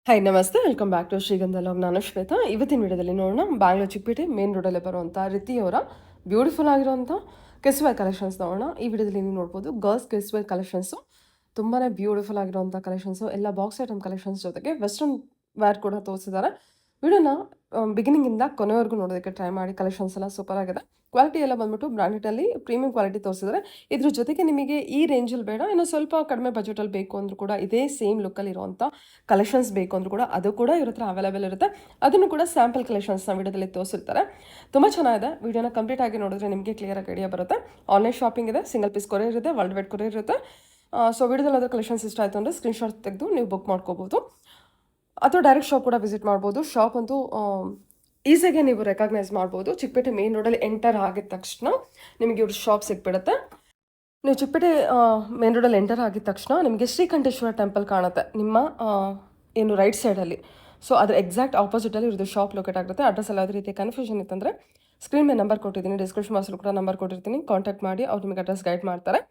Hi ನಮಸ್ತೆ welcome back to ಶ್ರೀಗಂಧ log. ನಾನು ಶ್ವೇತಾ. ಇವತ್ತಿನ ವಿಡಿಯೋದಲ್ಲಿ ನೋಡೋಣ ಬ್ಯಾಂಗ್ಳೂರ್ ಚಿಕ್ಕಪೇಟೆ ಮೇನ್ ರೋಡಲ್ಲೇ ಬರುವಂಥ ರಿತಿಯವರ ಬ್ಯೂಟಿಫುಲ್ ಆಗಿರುವಂಥ ಕಿಡ್ಸ್ ವೇರ್ ಕಲೆಕ್ಷನ್ಸ್ ನೋಡೋಣ. ಈ ವಿಡಿಯೋದಲ್ಲಿ ನೀವು ನೋಡ್ಬೋದು ಗರ್ಲ್ಸ್ ಕಿಡ್ಸ್ ವೇರ್ ಕಲೆಕ್ಷನ್ಸು ತುಂಬಾ ಬ್ಯೂಟಿಫುಲ್ ಆಗಿರುವಂಥ ಕಲೆಕ್ಷನ್ಸು, ಎಲ್ಲ ಬಾಕ್ಸ್ ಐಟಮ್ ಕಲೆಕ್ಷನ್ಸ್ ಜೊತೆಗೆ ವೆಸ್ಟರ್ನ್ ವೇರ್ ಕೂಡ ತೋರಿಸಿದ್ದಾರೆ. ವಿಡಿಯೋನ ಬಿಗಿನಿಂಗಿಂದ ಕೊನೆವರೆಗೂ ನೋಡೋದಕ್ಕೆ ಟ್ರೈ ಮಾಡಿ. ಕಲೆಕ್ಷನ್ಸ್ ಎಲ್ಲ ಸೂಪರ್ ಆಗಿದೆ. ಕ್ವಾಲಿಟಿ ಎಲ್ಲ ಬಂದ್ಬಿಟ್ಟು ಬ್ರಾಂಡೆಡಲ್ಲಿ ಪ್ರೀಮಿಯಂ ಕ್ವಾಲಿಟಿ ತೋರಿಸಿದ್ದಾರೆ. ಇದ್ರ ಜೊತೆಗೆ ನಿಮಗೆ ಈ ರೇಂಜಲ್ಲಿ ಬೇಡ, ಇನ್ನು ಸ್ವಲ್ಪ ಕಡಿಮೆ ಬಜೆಟಲ್ಲಿ ಬೇಕು ಅಂದರೂ ಕೂಡ ಇದೇ ಸೇಮ್ ಲುಕ್ಕಲ್ಲಿ ಇರುವಂಥ ಕಲೆಕ್ಷನ್ಸ್ ಬೇಕು ಅಂದರೂ ಕೂಡ ಅದು ಕೂಡ ಇವ್ರ ಹತ್ರ ಅವೈಲೇಬಲ್ ಇರುತ್ತೆ. ಅದನ್ನು ಕೂಡ ಸ್ಯಾಂಪಲ್ ಕಲೆಕ್ಷನ್ಸ್ನ ವಿಡಿಯೋದಲ್ಲಿ ತೋರಿಸಿರ್ತಾರೆ. ತುಂಬ ಚೆನ್ನಾಗಿದೆ. ವಿಡಿಯೋನ ಕಂಪ್ಲೀಟ್ ಆಗಿ ನೋಡಿದ್ರೆ ನಿಮಗೆ ಕ್ಲಿಯರಾಗಿ ಐಡಿಯಾ ಬರುತ್ತೆ. ಆನ್ಲೈನ್ ಶಾಪಿಂಗ್ ಇದೆ, ಸಿಂಗಲ್ ಪೀಸ್ ಕೊರಿಯರ್ ಇರುತ್ತೆ, ವರ್ಲ್ಡ್ ವೈಡ್ ಕೊರಿಯರ್ ಇರುತ್ತೆ. ಸೊ ವಿಡಿಯೋದಲ್ಲಿ ಅದರ ಕಲೆಕ್ಷನ್ಸ್ ಇಷ್ಟ ಆಯಿತು ಅಂದರೆ ಸ್ಕ್ರೀನ್ಶಾಟ್ ತೆಗೆದು ನೀವು ಬುಕ್ ಮಾಡ್ಕೋಬೋದು ಅಥವಾ ಡೈರೆಕ್ಟ್ ಶಾಪ್ ಕೂಡ ವಿಸಿಟ್ ಮಾಡ್ಬೋದು. ಶಾಪ್ ಅಂತೂ ಈಸಿಯಾಗಿ ನೀವು ರೆಕಗ್ನೈಸ್ ಮಾಡ್ಬೋದು. ಚಿಕ್ಕಪೇಟೆ ಮೇನ್ ರೋಡಲ್ಲಿ ಎಂಟರ್ ಆಗಿದ ತಕ್ಷಣ ನಿಮಗೆ ಇವ್ರ ಶಾಪ್ ಸಿಕ್ಬಿಡುತ್ತೆ. ನೀವು ಚಿಕ್ಕಪೇಟೆ ಮೇನ್ ರೋಡಲ್ಲಿ ಎಂಟರ್ ಆಗಿದ ತಕ್ಷಣ ನಿಮಗೆ ಶ್ರೀಕಂಠೇಶ್ವರ ಟೆಂಪಲ್ ಕಾಣುತ್ತೆ ನಿಮ್ಮ ಏನು ರೈಟ್ ಸೈಡಲ್ಲಿ. ಸೊ ಅದ್ರ ಎಕ್ಸಾಕ್ಟ್ ಆಪೋಸಿಟಲ್ಲಿ ಇವ್ರದ್ದು ಶಾಪ್ ಲೊಕೇಟ್ ಆಗುತ್ತೆ. ಅಡ್ರೆಸ್ ಎಲ್ಲ ಯಾವುದೇ ರೀತಿ ಕನ್ಫ್ಯೂಷನ್ ಇತ್ತಂದರೆ ಸ್ಕ್ರೀನ್ ಮೇಲೆ ನಂಬರ್ ಕೊಟ್ಟಿದ್ದೀನಿ, ಡಿಸ್ಕ್ರಿಪ್ಷನ್ ಬಾಕ್ಸಲ್ಲೂ ಕೂಡ ನಂಬರ್ ಕೊಟ್ಟಿರ್ತೀನಿ. ಕಾಂಟ್ಯಾಕ್ಟ್ ಮಾಡಿ, ಅವ್ರು ನಿಮಗೆ ಅಡ್ರೆಸ್ ಗೈಡ್ ಮಾಡ್ತಾರೆ.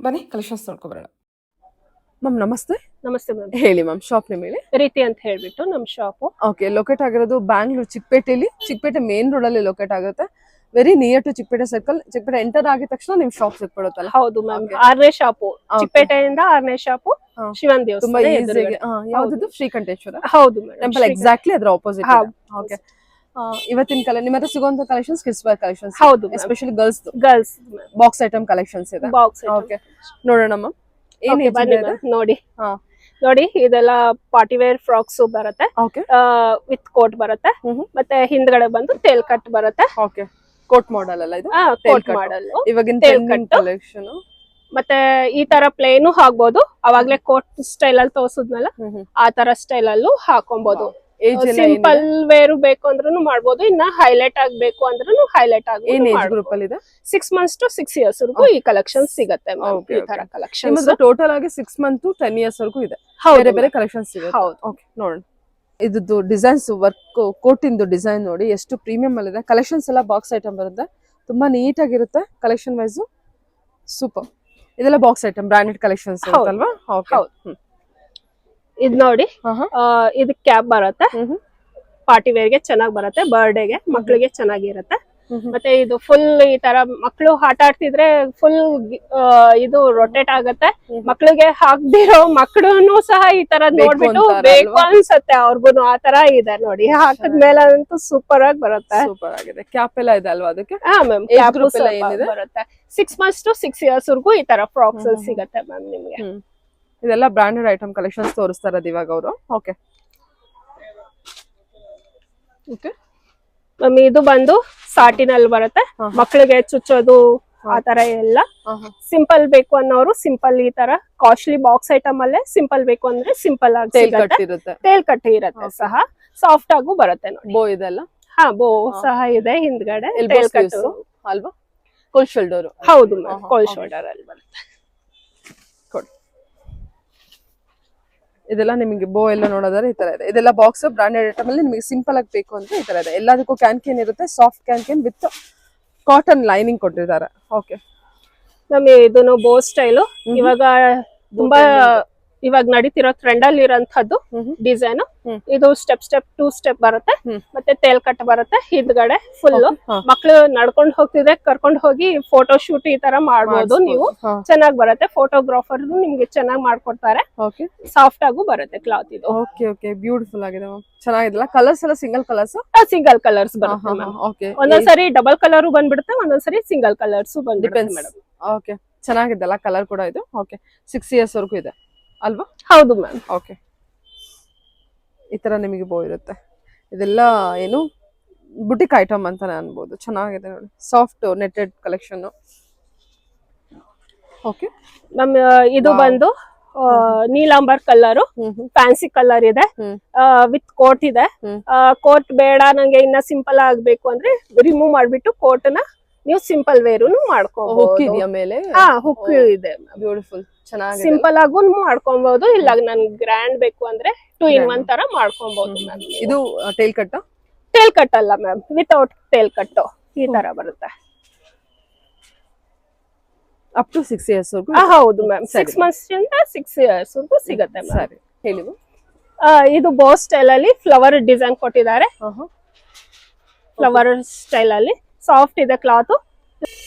ಬನ್ನಿ ಕಲೆಕ್ಷನ್ಸ್ ನೋಡ್ಕೊಬರೋಣ. ಮ್ಯಾಮ್ ನಮಸ್ತೆ. ನಮಸ್ತೆ ಮ್ಯಾಮ್. ಹೇಳಿ ಮ್ಯಾಮ್, ಶಾಪ್ ನೇಮ್ ಹೇಳಿ. ರೀತಿ ಅಂತ ಹೇಳ್ಬಿಟ್ಟು ನಮ್ಮ ಶಾಪು. ಓಕೆ, ಲೊಕೇಟ್ ಆಗಿರೋದು ಬ್ಯಾಂಗ್ಳೂರ್ ಚಿಕ್ಕಪೇಟೆಯಲ್ಲಿ, ಚಿಕ್ಕಪೇಟೆ ಮೇನ್ ರೋಡಲ್ಲಿ ಲೊಕೇಟ್ ಆಗುತ್ತೆ. Very near to Chikkapete circle. Chikkapete enter ಆಗಿದ ತಕ್ಷಣ ನಿಮ್ ಶಾಪ್ ಸಿಕ್ಬಿಡುತ್ತಲ್ಲ? ಹೌದು ಮ್ಯಾಮ್. 6ನೇ ಶಾಪು, ಚಿಕ್ಕಪೇಟೆಯಿಂದ 6ನೇ ಶಾಪು, ಶಿವನ್ ತುಂಬಾ ದೇವಸ್ಥಾನ. ಈಸಿ. ಯಾವ್ದು? ಶ್ರೀಕಂಠೇಶ್ವರ ಹೌದು ಟೆಂಪಲ್ ಎಕ್ಸಾಕ್ಟ್ಲಿ ಅದ್ರ ಆಪೋಸಿಟ್. ಓಕೆ, ಇವತ್ತಿನ ನಿಮ್ಮ ಹತ್ರ ಸಿಗುವಂತ ಕಲೆಕ್ಷನ್ಸ್ ಕಿಡ್ಸ್ ವೇರ್ ಕಲೆಕ್ಷನ್ಸ್. ಹೌದು, especially girls box item collections ಇದೆ. ಓಕೆ, ನೋಡೋಣ ಮ್ಯಾಮ್. ನೋಡಿ ನೋಡಿ, ಇದೆಲ್ಲ ಪಾರ್ಟಿ ವೇರ್ ಫ್ರಾಕ್ಸ್ ಬರುತ್ತೆ, ವಿತ್ ಕೋಟ್ ಬರುತ್ತೆ, ಮತ್ತೆ ಹಿಂದ್ಗಡೆ ಬಂದು ಟೇಲ್ ಕಟ್ ಬರುತ್ತೆ. ಓಕೆ, ಕೋಟ್ ಮಾಡೆಲ್ ಅಲ್ಲ ಇದು? Coat model. ಇವಾಗಿನ ಕಲೆಕ್ಷನ್ ಮತ್ತೆ ಈ ತರ ಪ್ಲೇನು ಹಾಕ್ಬೋದು. ಅವಾಗ್ಲೇ ಕೋಟ್ ಸ್ಟೈಲ್ ಅಲ್ಲಿ ತೋರ್ಸುದ್ನಲ್ಲ, ಆ ತರ ಸ್ಟೈಲ್ ಅಲ್ಲೂ ಹಾಕೊಬಹುದು. ಸಿಂಪಲ್ ವೇರು ಬೇಕು ಅಂದ್ರೂ ಮಾಡ್ಬೋದು. ಇನ್ನ ಹೈಲೈಟ್ ಆಗ್ಬೇಕು ಅಂದ್ರೂ ಹೈಲೈಟ್ ಆಗಿ. 6 months to 6 years ವರೆಗೂ ಈ ಕಲೆಕ್ಷನ್ ಸಿಗುತ್ತೆ. ಈ ತರ ಕಲೆಕ್ಷನ್ ಟೋಟಲ್ ಆಗಿ 6 months to 10 years ವರೆಗೂ ಇದೆ. ಬೇರೆ ಬೇರೆ ಕಲೆಕ್ಷನ್ಸ್ ಸಿಗುತ್ತೆ. ಓಕೆ, ನೋಡೋಣ. ಇದ್ದು ಡಿಸೈನ್ಸ್, ವರ್ಕ್, ಕೋಟ್ ಇಂದು ಡಿಸೈನ್ ನೋಡಿ ಎಷ್ಟು ಪ್ರೀಮಿಯಂ ಅಲ್ಲಿ ಇದೆ. ಕಲೆಕ್ಷನ್ಸ್ ಎಲ್ಲ ಬಾಕ್ಸ್ ಐಟಮ್ ಬರುತ್ತೆ, ತುಂಬಾ ನೀಟ್ ಆಗಿರುತ್ತೆ. Collection wise super. ಇದೆಲ್ಲ ಬಾಕ್ಸ್ ಐಟಮ್ ಬ್ರಾಂಡೆಡ್ ಕಲೆಕ್ಷನ್ಸ್ ಅಲ್ವಾ? ಇದ್ ನೋಡಿ, ಇದು ಕ್ಯಾಪ್ ಬರುತ್ತೆ, ಪಾರ್ಟಿ ವೇರ್ ಗೆ ಚೆನ್ನಾಗಿ ಬರುತ್ತೆ, ಬರ್ಡೇಗೆ ಮಕ್ಳಿಗೆ ಚೆನ್ನಾಗಿರುತ್ತೆ. ಮತ್ತೆ ಇದು ಫುಲ್ ಈ ತರ ಮಕ್ಳು ಆಟ ಆಡ್ತಿದ್ರೆ ಫುಲ್ ಇದು ರೊಟೇಟ್ ಆಗತ್ತೆ. ಮಕ್ಳಿಗೆ ಹಾಕ್ದಿರೋ ಮಕ್ಳುನು ಸಹ ಈ ತರ ನೋಡ್ಬಿಟ್ಟು ಬೇಕು ಅನ್ಸತ್ತೆ ಅವ್ರಿಗೂನು. ಆ ತರ ಇದೆ ನೋಡಿ, ಹಾಕಿದ್ಮೇಲೆ ಅಂತೂ ಸೂಪರ್ ಆಗಿ ಬರುತ್ತೆ. ಸೂಪರ್ ಆಗಿದೆ. ಕ್ಯಾಪ್ ಎಲ್ಲ ಇದೆ ಅಲ್ವಾ ಅದಕ್ಕೆ? ಹಾ ಮ್ಯಾಮ್, ಕ್ಯಾಪ್ ಬರುತ್ತೆ. 6 months to 6 years ವರೆಗೂ ಈ ತರ ಫ್ರಾಕ್ಸ್ ಸಿಗತ್ತೆ ಮ್ಯಾಮ್ ನಿಮ್ಗೆ. ಇದೆಲ್ಲ ಬ್ರಾಂಡೆಡ್ ಐಟಮ್ ಕಲೆಕ್ಷನ್ಸ್ ತೋರಿಸ್ತಾ ಇರೋದು ಇವಾಗ ಅವರು. ಓಕೆ ಓಕೆ ಮ್ಯಾಮ್, ಇದು ಬಂದು ಸಾಟಿನಲ್ಲಿ ಬರುತ್ತೆ, ಮಕ್ಳಿಗೆ ಚುಚ್ಚೋದು ಆ ತರ ಎಲ್ಲ. ಸಿಂಪಲ್ ಬೇಕು ಅನ್ನೋರು ಸಿಂಪಲ್, ಈ ತರ ಕಾಸ್ಟ್ಲಿ ಬಾಕ್ಸ್ ಐಟಮ್ ಅಲ್ಲೇ ಸಿಂಪಲ್ ಬೇಕು ಅಂದ್ರೆ ಸಿಂಪಲ್ ಆಗಿ ಟೇಲ್ ಕಟ್ ಇರುತ್ತೆ ಸಹ. ಸಾಫ್ಟ್ ಆಗು ಬರುತ್ತೆ ನೋಡಿ. ಬೋ ಇದೆಲ್ಲ? ಹಾ, ಬೋ ಸಹ ಇದೆ ಹಿಂದ್ಗಡೆ. ಟೇಲ್ ಕಟ್ ಅಲ್ವಾ? ಕೋಲ್ ಶೋಲ್ಡರ್? ಹೌದು ಮ್ಯಾಮ್, ಕೋಲ್ ಶೋಲ್ಡರ್ ಅಲ್ಲಿ ಬರುತ್ತೆ. ಇದೆಲ್ಲ ನಿಮಗೆ ಬೋ ಎಲ್ಲ ನೋಡೋದಾದ್ರೆ ಈ ತರ ಇದೆ. ಇದೆಲ್ಲ ಬಾಕ್ಸ್ ಬ್ರಾಂಡೆಡ್ ಐಟಮ್ ಅಲ್ಲಿ ನಿಮಗೆ ಸಿಂಪಲ್ ಆಗಿ ಬೇಕು ಅಂತ ಈ ತರ ಇದೆ. ಎಲ್ಲದಕ್ಕೂ ಕ್ಯಾನ್ ಇರುತ್ತೆ, soft can with cotton lining ಕೊಟ್ಟಿದ್ದಾರೆ. ಓಕೆ ಮ್ಯಾಮ್, ಇದನ್ನು ಬೋ ಸ್ಟೈಲು ಇವಾಗ ತುಂಬಾ ಇವಾಗ ನಡೀತಿರೋ ಟ್ರೆಂಡ್ ಅಲ್ಲಿ ಇರೋಂಥದ್ದು ಡಿಸೈನ್. ಇದು ಸ್ಟೆಪ್ 2 ಸ್ಟೆಪ್ ಬರುತ್ತೆ, ಮತ್ತೆ ತೇಲ್ ಕಟ್ ಬರುತ್ತೆ ಹಿಂದ್ಗಡೆ ಫುಲ್. ಮಕ್ಳು ನಡ್ಕೊಂಡು ಹೋಗ್ತಿದ್ರೆ ಕರ್ಕೊಂಡು ಹೋಗಿ ಫೋಟೋ ಶೂಟ್ ಈ ತರ ಮಾಡ್ಬೋದು ನೀವು. ಚೆನ್ನಾಗಿ ಬರುತ್ತೆ. ಫೋಟೋಗ್ರಾಫರ್ ನಿಮ್ಗೆ ಚೆನ್ನಾಗಿ ಮಾಡ್ಕೊಡ್ತಾರೆ. ಸಾಫ್ಟ್ ಆಗು ಬರುತ್ತೆ ಕ್ಲಾತ್ ಇದು. ಓಕೆ ಓಕೆ, ಬ್ಯೂಟಿಫುಲ್ ಆಗಿದೆ ಮ್ಯಾಮ್. ಚೆನ್ನಾಗಿದೆಲ್ಲ. ಕಲರ್ಸ್ ಎಲ್ಲ ಸಿಂಗಲ್ ಕಲರ್ಸ್? ಸಿಂಗಲ್ ಕಲರ್ಸ್ ಬರುತ್ತೆ. ಒಂದೊಂದ್ಸರಿ ಡಬಲ್ ಕಲರ್ ಬಂದ್ಬಿಡುತ್ತೆ, ಒಂದೊಂದ್ಸರಿ ಸಿಂಗಲ್ ಕಲರ್ಸ್ ಬಂದ್ಬಿಡುತ್ತೆ ಮೇಡಮ್. ಓಕೆ, ಚೆನ್ನಾಗಿದ್ದಲ್ಲ ಕಲರ್ ಕೂಡ ಇದು. ಓಕೆ, 6 years ವರೆಗೂ ಇದೆ ಅಲ್ವಾ? ಹೌದು ಮ್ಯಾಮ್. ಓಕೆ, ಈ ತರ ನಿಮಗೆ ಬೋ ಇರುತ್ತೆ. ಇದೆಲ್ಲ ಏನು ಬುಟಿಕ್ ಐಟಮ್ ಅಂತಾನೆ ಅನ್ಬೋದು. ಚೆನ್ನಾಗಿದೆ ನೋಡಿ, soft netted collection. Okay ma'am, ಇದು ಬಂದು ನೀಲಾಂಬರ್ ಕಲರ್, ಫ್ಯಾನ್ಸಿ ಕಲರ್ ಇದೆ, ವಿತ್ ಕೋಟ್ ಇದೆ. ಕೋಟ್ ಬೇಡ ನಂಗೆ ಇನ್ನ ಸಿಂಪಲ್ ಆಗ್ಬೇಕು ಅಂದ್ರೆ ರಿಮೂವ್ ಮಾಡ್ಬಿಟ್ಟು ಕೋಟ್ ನ ನೀವು ಸಿಂಪಲ್ ವೇರು ಮಾಡ್ಕೋಬಹುದು. ಮೇಲೆ ಹುಕ್ ಇದೆ, ಬ್ಯೂಟಿಫುಲ್. ಚೆನ್ನಾಗಿ ಸಿಂಪಲ್ ಆಗು ಮಾಡ್ಕೊಬಹುದು. ಇಲ್ಲ ನನ್ಗೆ ಗ್ರ್ಯಾಂಡ್ ಬೇಕು ಅಂದ್ರೆ 2 in 1 ತರ ಮಾಡ್ಕೊಬಹುದು ಮ್ಯಾಮ್. ಇದು ಟೇಲ್ ಕಟ್? ಟೇಲ್ ಕಟ್ ಅಲ್ಲ ಮ್ಯಾಮ್, ವಿತೌಟ್ ಟೇಲ್ ಕಟ್ ಈ ತರ ಬರುತ್ತೆ. ಅಪ್ ಟು 6 years ವರೆಗೂ? ಹೌದು ಮ್ಯಾಮ್, 6 months ಇಂದ 6 years ವರೆಗೂ ಸಿಗುತ್ತೆ. ಸರಿ, ಹೇಳಿ. ಇದು ಬೋ ಸ್ಟೈಲ್ ಅಲ್ಲಿ ಫ್ಲವರ್ ಡಿಸೈನ್ ಕೊಟ್ಟಿದ್ದಾರೆ. ಫ್ಲವರ್ ಸ್ಟೈಲ್ ಅಲ್ಲಿ ಸಾಫ್ಟ್ ಇದೆ ಕ್ಲಾತ್.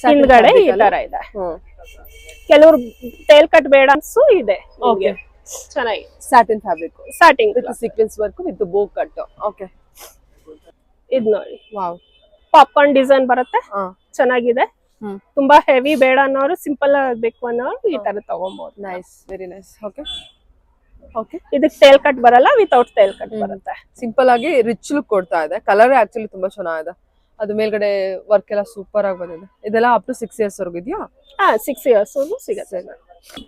ಹಿಂದ್ಗಡೆ ಈ ತರ ಇದೆ. ಕೆಲವರು ಟೇಲ್ ಕಟ್ ಬೇಡ ಅನ್ಸು ಇದೆ. ಚೆನ್ನಾಗಿ satin fabric, starting with sequence work with ಬೋ ಕಟ್. ಓಕೆ, ಇದ್ ನೋಡಿ ವಾವ್, ಪಾಪ್ಕಾರ್ನ್ ಡಿಸೈನ್ ಬರುತ್ತೆ. ಚೆನ್ನಾಗಿದೆ. ತುಂಬಾ ಹೆವಿ ಬೇಡ ಅನ್ನೋರು, ಸಿಂಪಲ್ ಆಗ್ಬೇಕು ಅನ್ನೋರು ಈ ತರ ತಗೊಬಹುದು. Nice, very nice. Okay okay, ಇದಕ್ಕೆ ಟೇಲ್ ಕಟ್ ಬರಲ್ಲ, ವಿತೌಟ್ ಟೇಲ್ ಕಟ್ ಬರುತ್ತೆ. ಸಿಂಪಲ್ ಆಗಿ ರಿಚ್ ಲುಕ್ ಕೊಡ್ತಾ ಇದೆ. ಕಲರ್ ಆಕ್ಚುಲಿ ತುಂಬಾ ಚೆನ್ನಾಗಿದೆ. ಅದು ಮೇಲ್ಗಡೆ ವರ್ಕ್ ಎಲ್ಲ ಸೂಪರ್ ಆಗಿ ಬಂದಿದೆ. ಇದೆಲ್ಲ ಅಪ್ ಟು 6 years ವರೆಗೂ ಇದೆಯಾ? 6 years ಸಿಗುತ್ತೆ.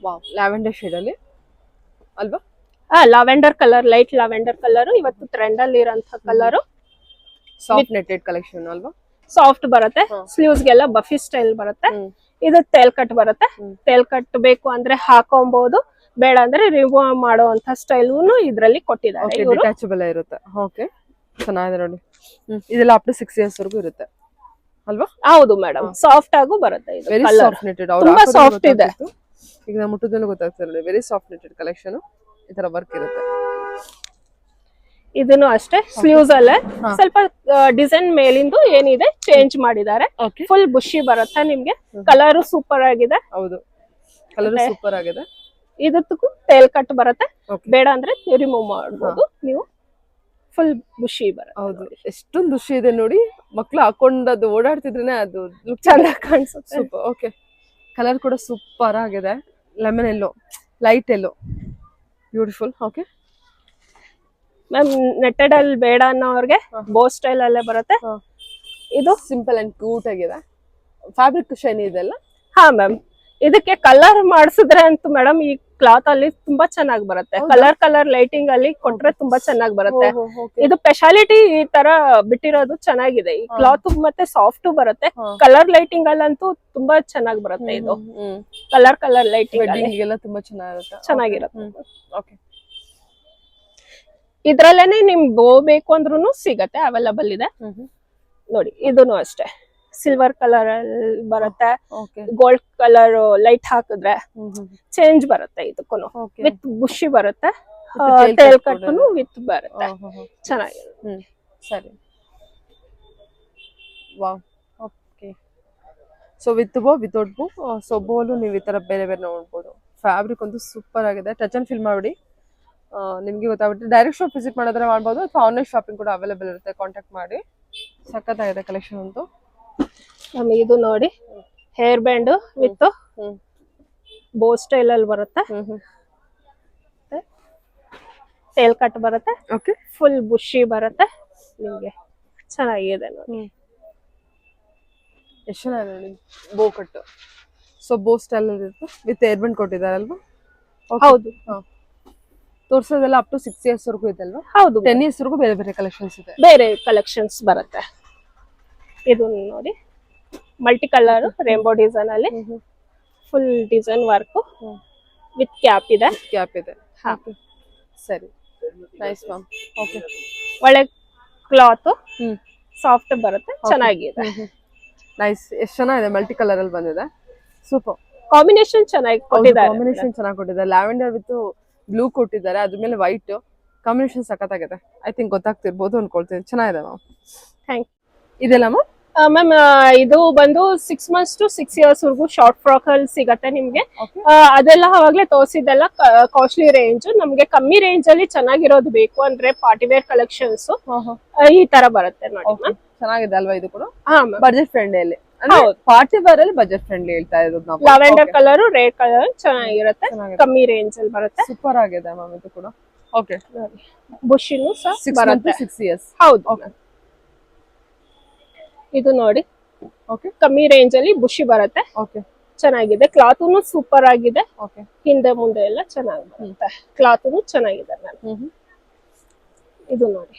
ವಾವ್, ಲ್ಯಾವೆಂಡರ್ ಶೇಡ್ ಅಲ್ಲಿ ಅಲ್ವಾ? ಲಾವೆಂಡರ್ ಕಲರ್, ಲೈಟ್ ಲಾವೆಂಡರ್ ಕಲರ್ ಇವತ್ತು ಟ್ರೆಂಡ್ ಅಲ್ಲಿ ಇರೋಂತ ಕಲರ್. ಸಾಫ್ಟ್ ನೆಟೆಡ್ ಕಲೆಕ್ಷನ್ ಅಲ್ವಾ? ಸಾಫ್ಟ್ ಬರುತ್ತೆ. ಸ್ಲೀವ್ಸ್ ಗೆಲ್ಲ ಬಫಿ ಸ್ಟೈಲ್ ಬರುತ್ತೆ. ಇದು ಟೇಲ್ ಕಟ್ ಬರುತ್ತೆ. ಟೇಲ್ ಕಟ್ ಬೇಕು ಅಂದ್ರೆ ಹಾಕೊಬಹುದು, ಬೇಡ ಅಂದ್ರೆ ರಿಮೂವ್ ಮಾಡುವಂತ ಸ್ಟೈಲ್ ಇದ್ರಲ್ಲಿ ಕೊಟ್ಟಿದ್ದಾರೆ. ಡಿಟ್ಯಾಚಬಲ್ ಇರುತ್ತೆ. ಓಕೆ, ಚೆನ್ನಾಗಿದೆ ನೋಡಿ. ಇದೆಲ್ಲ ಅಪ್ ಟು 6 years ವರೆಗೂ ಇರುತ್ತೆ ಅಲ್ವಾ? ಹೌದು ಮೇಡಮ್, ಸಾಫ್ಟ್ ಆಗು ಬರುತ್ತೆ. ಇದು ವೆರಿ ಕಲರ್ ಸಾಫ್ಟ್ ನೆಟೆಡ್. ತುಂಬಾ ಸಾಫ್ಟ್ ಇದೆ. ಈಗ ನಾವು ಮುಟ್ಟುದಲ್ಲೂ ಗೊತ್ತಾಗ್ತದೆ ನೋಡಿ, ವೆರಿ ಸಾಫ್ಟ್ ನೆಟೆಡ್ ಕಲೆಕ್ಷನ್. ಈ ತರ ವರ್ಕ್ ಇರುತ್ತೆ. ಇದನ್ನು ಅಷ್ಟೇ ಸ್ಲೀವ್ಸ್ ಅಲ್ಲೇ ಸ್ವಲ್ಪ ಡಿಸೈನ್ ಮೇಲಿಂದು ಏನಿದೆ ಚೇಂಜ್ ಮಾಡಿದ್ದಾರೆ. ಫುಲ್ ಬುಷಿ ಬರುತ್ತೆ ನಿಮ್ಗೆ. ಕಲರ್ ಸೂಪರ್ ಆಗಿದೆ. ಹೌದು, ಕಲರ್ ಸೂಪರ್ ಆಗಿದೆ. ಇದಕ್ಕೂ ಟೇಲ್ ಕಟ್ ಬರುತ್ತೆ. ಬೇಡ ಅಂದ್ರೆ ರಿಮೂವ್ ಮಾಡಬಹುದು ನೀವು. ಫುಲ್ ಬುಷಿ ಬರುತ್ತೆ. ಹೌದು, ಎಷ್ಟೊಂದು ಬುಷಿ ಇದೆ ನೋಡಿ. ಮಕ್ಳು ಹಾಕೊಂಡದು ಓಡಾಡ್ತಿದ್ರೇನೆ ಅದು ಚೆನ್ನಾಗಿ ಕಾಣಿಸುತ್ತೆ. ಸೂಪರ್. ಓಕೆ, ಕಲರ್ ಕೂಡ ಸೂಪರ್ ಆಗಿದೆ. ಲೆಮನ್ ಎಲ್ಲೋ, ಲೈಟ್ ಎಲ್ಲೋ, ಬ್ಯೂಟಿಫುಲ್. ಓಕೆ ಮ್ಯಾಮ್, ನೆಟ್ಟೆಡ್ ಅಲ್ಲಿ ಬೇಡ ಅನ್ನೋರ್ಗೆ ಬೋ ಸ್ಟೈಲ್ ಅಲ್ಲೇ ಬರುತ್ತೆ. ಇದು ಸಿಂಪಲ್ ಅಂಡ್ ಕ್ಯೂಟ್ ಆಗಿದೆ. ಫ್ಯಾಬ್ರಿಕ್ ಶೈನಿ ಇದೆಲ್ಲ. ಹಾ ಮ್ಯಾಮ್, ಇದಕ್ಕೆ ಕಲರ್ ಮಾಡಿಸಿದ್ರೆ ಅಂತೂ ಮೇಡಮ್ ಈ ಕ್ಲಾತ್ ಅಲ್ಲಿ ತುಂಬಾ ಚೆನ್ನಾಗಿ ಬರುತ್ತೆ. ಕಲರ್ ಲೈಟಿಂಗ್ ಅಲ್ಲಿ ಕೊಟ್ರೆ ತುಂಬಾ ಚೆನ್ನಾಗಿ ಬರುತ್ತೆ. ಇದು ಸ್ಪೆಷಾಲಿಟಿ ಈ ತರ ಬಿಟ್ಟಿರೋದು ಚೆನ್ನಾಗಿದೆ. ಈ ಕ್ಲಾತ್ ಮತ್ತೆ ಸಾಫ್ಟ್ ಬರುತ್ತೆ. ಕಲರ್ ಲೈಟಿಂಗ್ ಅಲ್ಲಂತೂ ತುಂಬಾ ಚೆನ್ನಾಗಿ ಬರುತ್ತೆ. ಇದು ಕಲರ್ ಲೈಟಿಂಗ್ ಎಲ್ಲ ತುಂಬಾ ಚೆನ್ನಾಗಿರುತ್ತೆ. ಓಕೆ, ಇದ್ರಲ್ಲೇನೆ ನಿಮ್ ಬೋ ಬೇಕು ಅಂದ್ರೂ ಸಿಗತ್ತೆ, ಅವೈಲಬಲ್ ಇದೆ ನೋಡಿ. ಇದೂನು ಅಷ್ಟೇ ಸಿಲ್ವರ್ ಕಲರ್ ಬರುತ್ತೆ. ಗೋಲ್ಡ್ ಕಲರ್ ಲೈಟ್ ಹಾಕಿದ್ರೆ ಚೇಂಜ್ ಬರುತ್ತೆ. ಇದಕ್ಕೂ ವಿತ್ ಬುಷಿ ಬರುತ್ತೆ. ಟೇಲ್ ಕಟ್ ವಿತ್ ಬರುತ್ತೆ. ಚೆನ್ನಾಗಿದೆ. ಸರಿ, ವಾವ್. ಓಕೆ, ಸೊ ವಿತ್ ಬೋ, ವಿತೌಟ್ ಬೋ. ಸೊ ಬೋಲು ನೀವು ಈ ತರ ಬೇರೆ ಬೇರೆ ನೋಡ್ಬೋದು. ಫ್ಯಾಬ್ರಿಕ್ ಒಂದು ಸೂಪರ್ ಆಗಿದೆ. ಟಚ್ ಅಂಡ್ ಫೀಲ್ ಮಾಡಿ ನಿಮ್ಗೆ ಗೊತ್ತಾಗುತ್ತೆ. ಡೈರೆಕ್ಟ್ ಶಾಪ್ ವಿಸಿಟ್ ಮಾಡಿದ್ರೆ ಮಾಡ್ಬೋದು, ಅಥವಾ ಆನ್ಲೈನ್ ಶಾಪಿಂಗ್ ಕೂಡ ಅವೈಲೇಬಲ್ ಇರುತ್ತೆ. ಕಾಂಟ್ಯಾಕ್ಟ್ ಮಾಡಿ. ಸಖತ್ತಾಗಿದೆ ಕಲೆಕ್ಷನ್ ಅಂತೂ. ನಮಗೆ ಇದು ನೋಡಿ, ಹೇರ್ ಬ್ಯಾಂಡ್ ವಿತ್ ಬೋ ಸ್ಟೈಲ್ ಅಲ್ಲಿ ಬರುತ್ತೆ. ಟೇಲ್ ಕಟ್ ಬರುತ್ತೆ. ಓಕೆ, ಫುಲ್ ಬುಷಿ ಬರುತ್ತೆ ನಿಮ್ಗೆ. ಚೆನ್ನಾಗಿದೆ ನೋಡಿ. ಎಷ್ಟು ಚೆನ್ನಾಗಿದೆ ನೋಡಿ ಬೋ ಕಟ್. ಸೊ ಬೋ ಸ್ಟೈಲ್ ಇರುತ್ತೆ, ವಿತ್ ಹೇರ್ ಬ್ಯಾಂಡ್ ಕೊಟ್ಟಿದ್ದಾರಲ್ವಾ? ಹೌದು, ತೋರ್ಸೋದೆಲ್ಲ ಅಪ್ ಟು 6 years ವರೆಗೂ ಇದೆ ಅಲ್ವಾ? ಹೌದು, 10 years ವರೆಗೂ ಬೇರೆ ಬೇರೆ ಕಲೆಕ್ಷನ್ಸ್ ಇದೆ. ಬೇರೆ ಕಲೆಕ್ಷನ್ಸ್ ಬರುತ್ತೆ. ಇದು ನೋಡಿ, ಮಲ್ಟಿ ಕಲರ್ ರೇನ್ಬೋ ಡಿಸೈನ್ ಅಲ್ಲಿ full design work with cap ಇದೆ. ಸರಿ, ನೈಸ್ ಮ್ಯಾಮ್. ಓಕೆ, ಒಳ್ಳೆ ಕ್ಲಾತ್, ಸಾಫ್ಟ್ ಬರುತ್ತೆ. ಚೆನ್ನಾಗಿದೆ. ನೈಸ್. ಎಷ್ಟು ಚೆನ್ನಾಗಿದೆ. ಮಲ್ಟಿ ಕಲರ್ ಅಲ್ಲಿ ಬಂದಿದೆ. ಸೂಪರ್. ಕಾಂಬಿನೇಷನ್ ಚೆನ್ನಾಗಿ ಕೊಟ್ಟಿದ್ದಾರೆ. ಕಾಂಬಿನೇಷನ್ ಚೆನ್ನಾಗಿ ಕೊಟ್ಟಿದ್ದಾರೆ. ಲ್ಯಾವೆಂಡರ್ ವಿತ್ ಬ್ಲೂ ಕೊಟ್ಟಿದ್ದಾರೆ, ಅದ್ರ ಮೇಲೆ ವೈಟ್ ಕಾಂಬಿನೇಷನ್ ಸಖತ್ತಾಗಿದೆ. ಐ ಥಿಂಕ್ ಗೊತ್ತಾಗ್ತಿರ್ಬೋದು ಅನ್ಕೊಳ್ತೀನಿ. ಚೆನ್ನಾಗಿದೆ ಮ್ಯಾಮ್. Thank you. ಇದೆಲ್ಲ ಮ್ಯಾಮ್? ಮ್ಯಾಮ್, ಇದು ಬಂದು 6 months to 6 years ವರೆಗೂ ಶಾರ್ಟ್ ಫ್ರಾಕ್ ಅಲ್ಲಿ ಸಿಗತ್ತೆ ನಿಮ್ಗೆ. ಅದೆಲ್ಲ ಅವಾಗ್ಲೇ ತೋರಿಸಿದ್ದೆಲ್ಲ ಕಾಸ್ಟ್ಲಿ ರೇಂಜ್. ನಮ್ಗೆ ಕಮ್ಮಿ ರೇಂಜ್ ಅಲ್ಲಿ ಚೆನ್ನಾಗಿರೋದು ಬೇಕು ಅಂದ್ರೆ ಪಾರ್ಟಿ ವೇರ್ ಕಲೆಕ್ಷನ್ಸ್ ಈ ತರ ಬರುತ್ತೆ ನೋಡಿ ಮ್ಯಾಮ್. ಚೆನ್ನಾಗಿದೆ ಅಲ್ವಾ ಇದು ಕೂಡ? ಹಾ ma'am, budget friendly. Party wear ಅಲ್ಲಿ ಬಜೆಟ್ ಫ್ರೆಂಡ್ಲಿ ಹೇಳ್ತಾ ಇರೋದು ನಾವು. ಲಾವೆಂಡರ್ ಕಲರ್, ರೇಡ್ ಕಲರ್ ಚೆನ್ನಾಗಿರುತ್ತೆ. ಕಮ್ಮಿ ರೇಂಜ್ ಅಲ್ಲಿ ಬರುತ್ತೆ. ಸೂಪರ್ ಆಗಿದೆ ಮ್ಯಾಮ್ ಇದು ಕೂಡ. ಓಕೆ, ಬುಷಿನು ಸಹ ಬರುತ್ತೆ. 6 years. ಹೌದು. ಇದು ನೋಡಿ, ಓಕೆ, ಕಮ್ಮಿ ರೇಂಜ್ ಅಲ್ಲಿ ಬುಷಿ ಬರುತ್ತೆ. ಓಕೆ, ಚೆನ್ನಾಗಿದೆ. ಕ್ಲಾತುನು ಸೂಪರ್ ಆಗಿದೆ. ಓಕೆ, ಹಿಂದೆ ಮುಂದೆ ಎಲ್ಲ ಚೆನ್ನಾಗಿ ಬರುತ್ತೆ. ಕ್ಲಾತುನು ಚೆನ್ನಾಗಿದೆ ಮ್ಯಾಮ್. ಇದು ನೋಡಿ,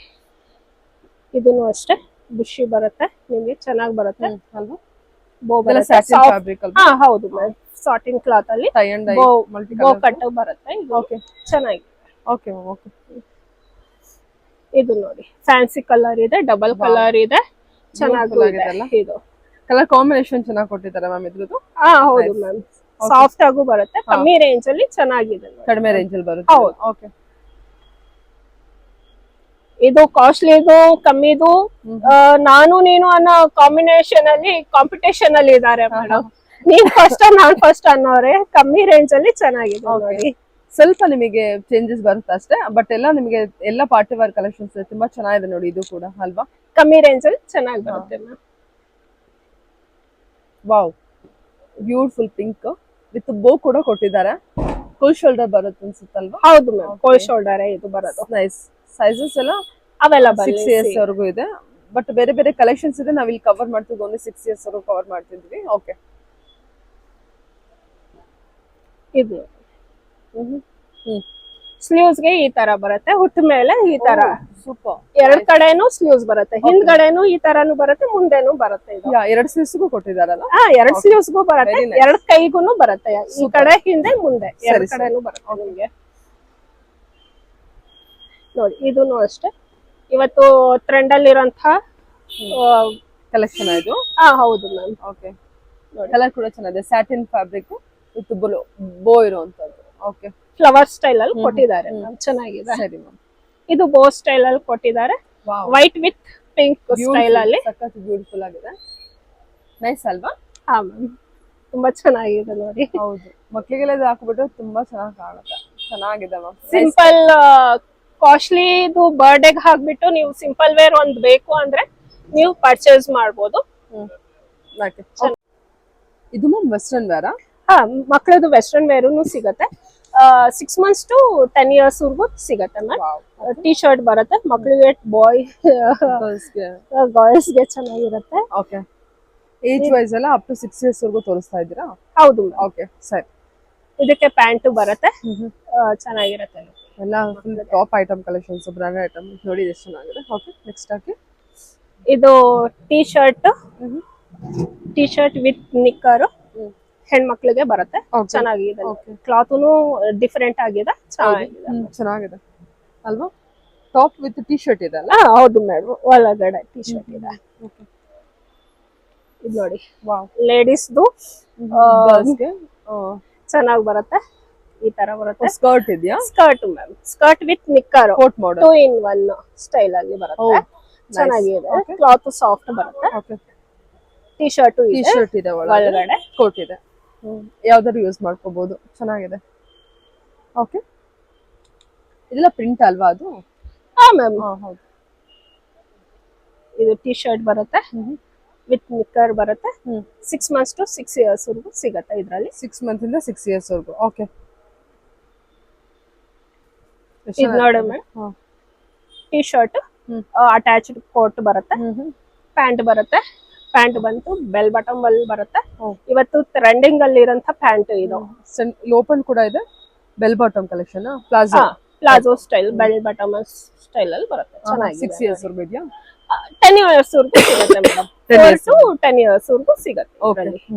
ಇದೂನು ಅಷ್ಟೇ ಬುಷಿ ಬರುತ್ತೆ ನಿಮ್ಗೆ. ಚೆನ್ನಾಗಿ ಬರುತ್ತೆ ಅಲ್ವಾ? ಬೋ ಬರುತ್ತೆ. ಹಾ ಹೌದು ಮ್ಯಾಮ್, ಸಾಟಿನ್ ಕ್ಲಾತ್ ಅಲ್ಲಿ ಬೋ ಕಟ್ ಬರುತ್ತೆ. ಓಕೆ, ಚೆನ್ನಾಗಿದೆ. Okay ma'am. ಓಕೆ, ಇದು ನೋಡಿ, ಫ್ಯಾನ್ಸಿ ಕಲರ್ ಇದೆ, ಡಬಲ್ ಕಲರ್ ಇದೆ. ಚೆನ್ನಾಗಿದೆ. ಇದು ಕಲರ್ ಕಾಂಬಿನೇಷನ್ ಚೆನ್ನಾಗಿ ಕೊಟ್ಟಿದ್ದಾರೆ ಮ್ಯಾಮ್ ಇದ್ರದ್ದು. ಹಾ ಹೌದು ಮ್ಯಾಮ್, ಸಾಫ್ಟ್ ಆಗು ಬರುತ್ತೆ. ಕಮ್ಮಿ ರೇಂಜ್ ಅಲ್ಲಿ ಚೆನ್ನಾಗಿದೆ. ಕಡಿಮೆ ರೇಂಜ್ ಅಲ್ಲಿ ಬರುತ್ತೆ. ಹೌದು. ಓಕೆ, ಇದು ಕಾಸ್ಟ್ಲಿದು ಕಮ್ಮಿದು ನಾನು ನೀನು ಅನ್ನೋ ಕಾಂಬಿನೇಷನ್ ಅಲ್ಲಿ ಕಾಂಪಿಟೇಷನ್ ಅಲ್ಲಿ ಇದಾರೆ ಮೇಡಮ್. ನೀನ್ ಫಸ್ಟ್ ನಾನ್ ಫಸ್ಟ್ ಅನ್ನೋರೆ ಕಮ್ಮಿ ರೇಂಜ್ ಅಲ್ಲಿ ಚೆನ್ನಾಗಿದೆ ನೋಡಿ. ಸ್ವಲ್ಪ ನಿಮಗೆ ಚೇಂಜಸ್ ಬರುತ್ತೆ ಅಷ್ಟೇ, ಬಟ್ ಎಲ್ಲ ನಿಮಗೆ ಎಲ್ಲ ಪಾರ್ಟಿ ವೇರ್ ಕಲೆಕ್ಷನ್ಸ್ ತುಂಬಾ ಚೆನ್ನಾಗಿದೆ ನೋಡಿ. ಇದು ಕೂಡ ಅಲ್ವಾ ಕಮ್ಮಿ ರೇಂಜ್ ಅಲ್ಲಿ ಚೆನ್ನಾಗಿ ಬರುತ್ತೆ ma'am. Wow, beautiful pink with ಬೋ ಕೂಡ ಕೊಟ್ಟಿದ್ದಾರೆ. ಫುಲ್ ಶೋಲ್ಡರ್ ಬರುತ್ತೆ ಅನ್ಸುತ್ತಲ್ವಾ? ಹೌದು ಮ್ಯಾಮ್, ಕೋಲ್ ಶೋಲ್ಡರ್ ಇದು ಬರೋದು. ನೈಸ್. ಸೈಜಸ್ ಎಲ್ಲ ಅವೈಲಬಲ್ 6 years ವರೆಗೂ ಇದೆ, ಬಟ್ ಬೇರೆ ಬೇರೆ ಕಲೆಕ್ಷನ್ಸ್ ಇದೆ. ನಾವ್ ಇಲ್ಲಿ ಕವರ್ ಮಾಡ್ತಿದ್ವಿ, ಓನ್ಲಿ 6 years ವರೆಗೂ ಕವರ್ ಮಾಡ್ತಿದ್ವಿ. ಓಕೆ, ಇದು ಸ್ಲೀವ್ಸ್ ಗೆ ಈ ತರ ಬರುತ್ತೆ, ಹುಟ್ಟ ಮೇಲೆ ಈ ತರ ಸೂಪರ್. ಎರಡ್ ಕಡೆನೂ ಸ್ಲೀವ್ಸ್ ಬರುತ್ತೆ, ಹಿಂದ್ಗಡೆನೂ ಈ ತರಾನು ಬರುತ್ತೆ, ಮುಂದೆನೂ ಬರುತ್ತೆ. ಇದು ಎರಡು ಸ್ಲೀವ್ಸ್ಗೂ ಕೊಟ್ಟಿದಾರಲ್ಲ? ಎರಡ್ ಸ್ಲೀವ್ಸ್ಗೂ ಬರುತ್ತೆ, ಎರಡ್ ಕೈಗೂನು ಬರುತ್ತೆ. ಈ ಕಡೆ ಹಿಂದೆ ಮುಂದೆ ಎರಡ್ ಕಡೆನೂ ಬರುತ್ತೆ ನಿಮ್ಗೆ ನೋಡಿ. ಇದೂನು ಅಷ್ಟೇ ಇವತ್ತು ಟ್ರೆಂಡ್ ಅಲ್ಲಿ ಇರೋಂತಹ ಕಲೆಕ್ಷನ್ ಇದು. ಹೌದು ಮ್ಯಾಮ್. ಓಕೆ, ಕಲರ್ ಕೂಡ ಚೆನ್ನಾಗಿದೆ. ಸ್ಯಾಟಿನ್ ಫ್ಯಾಬ್ರಿಕ್ ವಿತ್ ಬೋ ಇರುವಂತದ್ದು. ಓಕೆ, ಫ್ಲವರ್ ಸ್ಟೈಲ್ ಅಲ್ಲಿ ಕೊಟ್ಟಿದ್ದಾರೆ, ಚೆನ್ನಾಗಿದೆ. ಸರಿ ಮ್ಯಾಮ್. ಇದು ಬೋ ಸ್ಟೈಲ್ ಅಲ್ಲಿ ಕೊಟ್ಟಿದ್ದಾರೆ, ವೈಟ್ ವಿತ್ ಪಿಂಕ್ ಸ್ಟೈಲ್ ಅಲ್ಲಿ. ಸಖತ್ ಬ್ಯೂಟಿಫುಲ್ ಆಗಿದೆ. ನೈಸ್ ಅಲ್ವಾ? ಹಾ ಮ್ಯಾಮ್, ತುಂಬಾ ಚೆನ್ನಾಗಿದೆ ನೋಡಿ. ಹೌದು, ಮಕ್ಳಿಗೆಲ್ಲ ಇದು ಹಾಕ್ಬಿಟ್ಟು ತುಂಬಾ ಚೆನ್ನಾಗಿ ಕಾಣುತ್ತೆ. ಚೆನ್ನಾಗಿದೆ ಮ್ಯಾಮ್. ಸಿಂಪಲ್ ಕಾಸ್ಟ್ಲಿ ಇದು ಬರ್ಡೇಗೆ ಹಾಕ್ಬಿಟ್ಟು ನೀವು ಸಿಂಪಲ್ ವೇರ್ ಒಂದ್ ಬೇಕು ಅಂದ್ರೆ ನೀವು ಪರ್ಚೇಸ್ ಮಾಡ್ಬೋದು. ಇದು ಮ್ಯಾಮ್ ವೆಸ್ಟರ್ನ್ ವೇರಾ? ಹಾ, ಮಕ್ಕಳದು ವೆಸ್ಟರ್ನ್ ವೇರೂ ಸಿಗತ್ತೆ. 6 months to 10 years ವರ್ಗೂ ಸಿಗತ್ತೆ ಮ್ಯಾಮ್. ಟಿ ಶರ್ಟ್ ಬರುತ್ತೆ ಮಕ್ಕಳಿಗೆ, ಗರ್ಲ್ಸ್ ಗೆ ಚೆನ್ನಾಗಿರುತ್ತೆ. ಓಕೆ, ಏಜ್ ವೈಸ್ ಎಲ್ಲ ಅಪ್ ಟು 6 years ವರೆಗೂ ತೋರಿಸ್ತಾ ಇದ್ದೀರಾ? ಹೌದು. ಓಕೆ, ಸರಿ. ಇದಕ್ಕೆ ಪ್ಯಾಂಟ್ ಬರುತ್ತೆ, ಚೆನ್ನಾಗಿರುತ್ತೆ. ಎಲ್ಲ full top item collections, branded item ನೋಡಿ, ಎಷ್ಟು ಚೆನ್ನಾಗಿದೆ. ಓಕೆ, ನೆಕ್ಸ್ಟ್ ಹಾಕಿ. ಇದು ಟಿ ಶರ್ಟ್ ವಿತ್ ನಿಕ್ಕರ್ ಹೆಣ್ಮಕ್ಳಿಗೆ ಬರುತ್ತೆ, ಚೆನ್ನಾಗಿದೆ. ಕ್ಲಾತುನು ಡಿಫರೆಂಟ್ ಆಗಿದೆ, ಚೆನ್ನಾಗಿದೆ ಅಲ್ವಾ? ಟಾಪ್ ವಿತ್ ಟಿ ಶರ್ಟ್ ಇದೆ ಅಲ್ಲ? ಹೌದು ಮೇಡಮ್, ಒಳಗಡೆ ಟಿ ಶರ್ಟ್ ಇದೆ. ಇದು ನೋಡಿ, ಲೇಡೀಸ್ದು ಚೆನ್ನಾಗಿ ಬರುತ್ತೆ. ಈ ತರ ಬರುತ್ತೆ. ಸ್ಕರ್ಟ್ ಇದೆಯಾ? Skirt ma'am, skirt with knicker, coat model 2 in 1 style ಅಲ್ಲಿ ಬರುತ್ತೆ, ಚೆನ್ನಾಗಿದೆ. ಕ್ಲಾತ್ ಸಾಫ್ಟ್ ಬರುತ್ತೆ. ಓಕೆ, ಟಿ ಶರ್ಟ್ ಇದೆ, ಒಳಗಡೆ ಕೋಟ್ ಇದೆ. ಯಾವ್ದಾದ್ರು ಯೂಸ್ ಮಾಡ್ಕೋಬಹುದು, ಚೆನ್ನಾಗಿದೆ. ಓಕೆ, ಇದೆಲ್ಲ ಪ್ರಿಂಟ್ ಅಲ್ವಾ ಅದು? ಹಾ ಮ್ಯಾಮ್, ಹೌದು. ಇದು ಟಿ ಶರ್ಟ್ ಬರುತ್ತೆ ವಿತ್ ನಿಕ್ಕರ್ ಬರುತ್ತೆ. 6 months to 6 years ವರೆಗೂ ಸಿಗತ್ತೆ ಇದರಲ್ಲಿ. 6 months ಇಂದ 6 years ವರೆಗೂ. ಓಕೆ, ಇದು ನೋಡಿ madam, T shirt attached coat ಬರುತ್ತೆ, ಪ್ಯಾಂಟ್ ಬರುತ್ತೆ. ಪ್ಯಾಂಟ್ ಬಂತು ಬೆಲ್ ಬಾಟಮ್ ಅಲ್ಲಿ ಬರುತ್ತೆ. ಇವತ್ತು ಟ್ರೆಂಡಿಂಗ್ ಅಲ್ಲಿ ಇರೋಂತ ಪ್ಯಾಂಟ್ ಇದು. ಓಪನ್ ಕೂಡ ಇದೆ, bell bottom collection, palazzo style bell bottom style ಅಲ್ಲಿ ಬರುತ್ತೆ, ಚೆನ್ನಾಗಿದೆ. 6 years ವರೆಗೂ ಇದೆಯಾ? 10 years ವರೆಗೂ ಸಿಗುತ್ತೆ ಮೇಡಮ್. 10 years ವರೆಗೂ ಸಿಗುತ್ತೆ.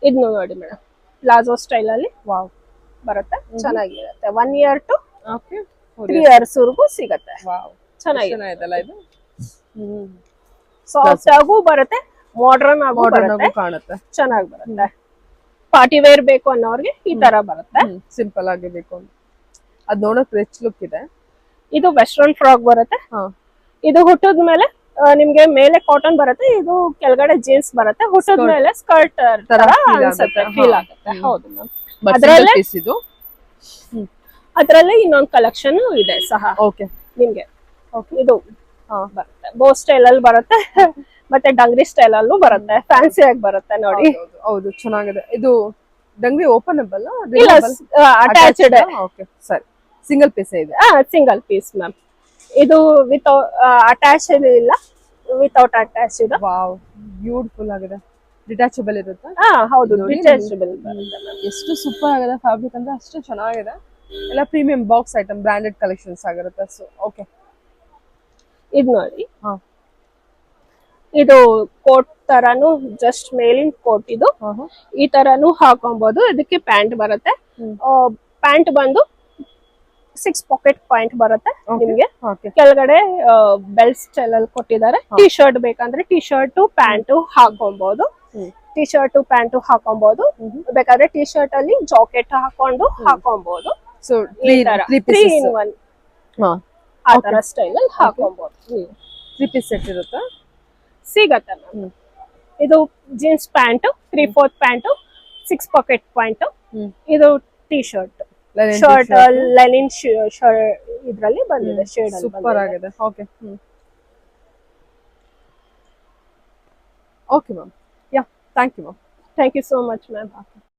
ಇದು ನೋಡಿ ಮೇಡಮ್, ಪ್ಲಾಜೋ ಸ್ಟೈಲ್ ಅಲ್ಲಿ ಬರುತ್ತೆ, ಚೆನ್ನಾಗಿರುತ್ತೆ. 1 year to 3 years ವರೆಗೂ ಸಿಗುತ್ತೆ, ಚೆನ್ನಾಗಿದೆ. ಇದು ಸಾಫ್ಟ್ ಆಗೂ ಬರುತ್ತೆ, ಮಾಡರ್ನ್ ಆಗೂ ಕಾಣುತ್ತೆ, ಚೆನ್ನಾಗಿ ಬರುತ್ತೆ. ಪಾರ್ಟಿ ವೇರ್ ಬೇಕು ಅನ್ನೋರ್ಗೆ ಈ ತರ ಬರುತ್ತೆ, ಸಿಂಪಲ್ ಆಗಿ ಬೇಕು ಅಂತ. ಅದ್ ನೋಡಕ್ ರಿಚ್ ಲುಕ್ ಇದೆ. ಇದು ವೆಸ್ಟರ್ನ್ ಫ್ರಾಕ್ ಬರುತ್ತೆ. ಇದು ಹುಟ್ಟದ ಮೇಲೆ ನಿಮ್ಗೆ ಮೇಲೆ ಕಾಟನ್ ಬರುತ್ತೆ, ಇದು ಕೆಳಗಡೆ ಜೀನ್ಸ್ ಬರುತ್ತೆ. ಹುಟ್ಟದ ಮೇಲೆ ಸ್ಕರ್ಟ್ ತರ ಅನ್ಸುತ್ತೆ, ಫೀಲ್ ಆಗುತ್ತೆ. ಹೌದು ಮ್ಯಾಮ್. ಅದ್ರಲ್ಲೇ ಇನ್ನೊಂದು ಕಲೆಕ್ಷನ್ ಇದೆ ಸಹ ನಿಮ್ಗೆ. ಇದು ಬರುತ್ತೆ, ಬೋ ಸ್ಟೈಲ್ ಅಲ್ಲಿ ಬರುತ್ತೆ, ಮತ್ತೆ ಡಂಗ್ರಿ ಸ್ಟೈಲ್ ಅಲ್ಲೂ ಬರುತ್ತೆ, ಫ್ಯಾನ್ಸಿ ಆಗಿ ಬರುತ್ತೆ ನೋಡಿ. ಹೌದು, ಚೆನ್ನಾಗಿದೆ. ಇದು ಡಂಗ್ರಿ ಓಪನಬಲ್ ಇಲ್ಲ, ಅಟ್ಯಾಚ್ಡ್. ಓಕೆ, ಸರಿ. ಸಿಂಗಲ್ ಪೀಸ್ ಇದೆ? Single piece ma'am. ಇದು ವಿತ್ ಅಟ್ಯಾಚ್ ಇಲ್ಲ, ವಿತೌಟ್ ಅಟ್ಯಾಚ್ ಇದೆ. ವಾವ್, ಬ್ಯೂಟಿಫುಲ್ ಆಗಿದೆ. ಡಿಟ್ಯಾಚಬಲ್ ಇರುತ್ತೆ? ಹೌದು, ಡಿಟ್ಯಾಚಬಲ್ ಬರುತ್ತೆ ಮ್ಯಾಮ್. ಎಷ್ಟು ಸೂಪರ್ ಆಗಿದೆ ಫ್ಯಾಬ್ರಿಕ್ ಅಂದ್ರೆ ಅಷ್ಟು ಚೆನ್ನಾಗಿದೆ. ಎಲ್ಲ premium box item, branded collections ಆಗಿರುತ್ತೆ. ಸೊ ಓಕೆ, ಇದು ನೋಡಿ, ಇದು ಕೋಟ್ ತರಾನು, ಜಸ್ಟ್ ಮೇಲಿನ ಕೋಟ್ ಇದು. ಈ ತರಾನು ಹಾಕೊಬಹುದು. ಇದಕ್ಕೆ ಪ್ಯಾಂಟ್ ಬರುತ್ತೆ. ಪ್ಯಾಂಟ್ ಬಂದು 6 ಪಾಕೆಟ್ ಪಾಯಿಂಟ್ ಬರುತ್ತೆ ನಿಮ್ಗೆ. ಕೆಳಗಡೆ ಬೆಲ್ ಸ್ಟೈಲ್ ಅಲ್ಲಿ ಕೊಟ್ಟಿದ್ದಾರೆ. ಟಿ ಶರ್ಟ್ ಬೇಕಂದ್ರೆ ಟಿ ಶರ್ಟ್ ಪ್ಯಾಂಟ್ ಹಾಕೊಬಹುದು. ಟಿ ಶರ್ಟ್ ಪ್ಯಾಂಟ್ ಹಾಕೊಬಹುದು. ಬೇಕಾದ್ರೆ ಟಿ ಶರ್ಟ್ ಅಲ್ಲಿ ಜಾಕೆಟ್ ಹಾಕೊಂಡು ಹಾಕೊಬಹುದು. So 3 in 1. ಆ ತರ ಸ್ಟೈಲ್ ಅಲ್ಲಿ ಹಾಕೊಬಹುದು. 3 ಪೀಸ್ ಸೆಟ್ ಇರುತ್ತಾ? ಸಿಗತ್ತೆ ಮ್ಯಾಮ್. ಇದು jeans pant 3/4 pant 6 pocket pant. ಇದು ಟಿ ಶರ್ಟ್ ಶರ್ಟ್ ಲೆನಿನ್ ಇದ್ರಲ್ಲಿ ಬಂದಿದೆ ಶೇಡ್ ಅಲ್ಲಿ ಸೂಪರ್ ಆಗಿದೆ. Okay okay ma'am. Yeah thank you ma'am. Thank you so much ma'am.